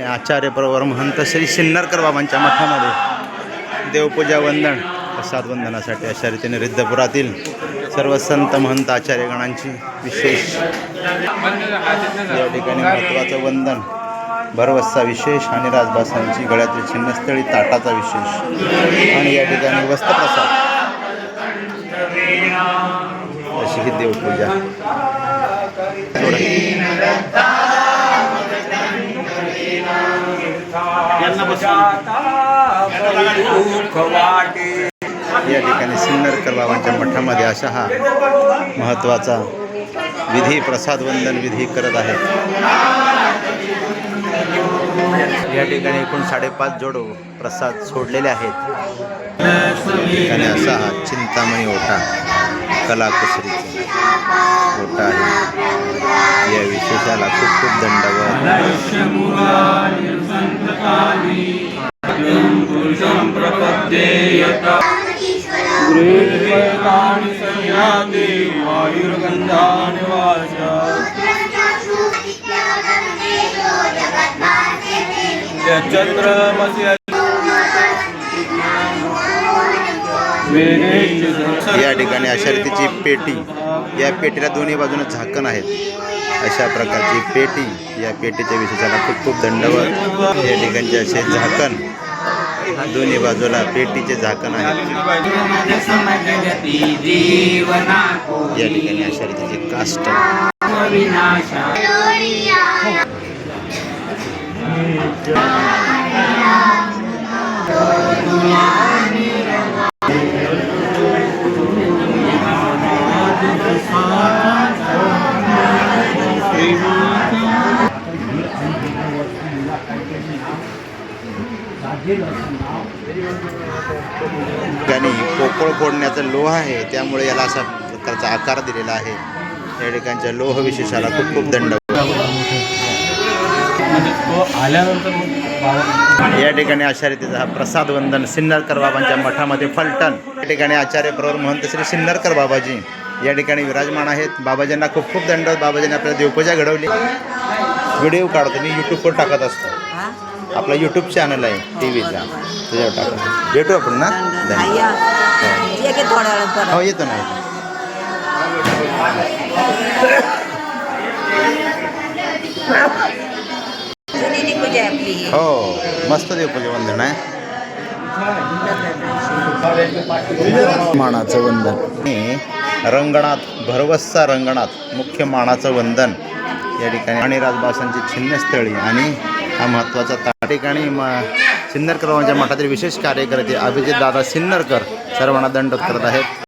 आचार्य प्रवर महंत श्री सिन्नरकर बाबांच्या मठामध्ये देवपूजा वंदन प्रसाद वंदनासाठी अशा रीतीने रिद्धपुरातील सर्व संत महंत आचार्यगणांची विशेष या ठिकाणी महत्त्वाचं वंदन, भरवस्सा विशेष आणि राजभासांची गळ्यातील छिन्नस्थळी ताटाचा विशेष आणि या ठिकाणी वस्त्रप्रसाद अशी ही देवपूजा. या ठिकाणी सिन्नरकर बाबांच्या मठामध्ये असा हा महत्त्वाचा विधी प्रसाद वंदन विधी करत आहेत. या ठिकाणी एकूण 5.5 जोड प्रसाद सोडलेले आहेत. या ठिकाणी असा हा चिंतामणी ओटा कलाकुसरीचा ओटा आहे. या विशेषाला खूप खूप दंडवत. या ठिकाणी अशा रीतीची पेटी, या पेटीला दोन्ही बाजूने झाकण आहेत. अशा प्रकारची पेटी, या पेटीच्या विशेषाला खूप खूप दंडवत. या ठिकाणचे असे झाकण, दोन्ही बाजूला पेटीचे झाकण आहे. या ठिकाणी अशा रीतीचे काष्ट. ठिकाणी पोकळ फोडण्याचा लोह आहे, त्यामुळे याला अशा प्रकारचा आकार दिलेला आहे. या ठिकाणच्या लोह विशेषाला खूप खूप दंड. या ठिकाणी अशा रीतीचा हा प्रसाद वंदन सिन्नरकर बाबांच्या मठामध्ये फलटण. या ठिकाणी आचार्य प्रवर महंत श्री सिन्नरकर बाबाजी या ठिकाणी विराजमान आहेत. बाबाजींना खूप खूप दंडवत. बाबाजींनी आपल्याला देवपूजा घडवली. व्हिडिओ काढतो मी, यूट्यूबवर टाकत असतो. आपला यूट्यूब चॅनल आहे TV चा, त्याच्यावर टाकतो. भेटू आपण ना. हो येतो ना. हो मस्त देवपूजा वंदन आहे. मानाचं वंदन रंगणात, भरवस्सा रंगणात मुख्य मानाचं वंदन. या ठिकाणी आणि राजभासांची छिन्नस्थळी आणि हा महत्त्वाचा त्या ठिकाणी सिन्नरकर बाबांच्या मठातील विशेष कार्यकर्ते अभिजित दादा सिन्नरकर सर्वांना दंडवत करत आहेत.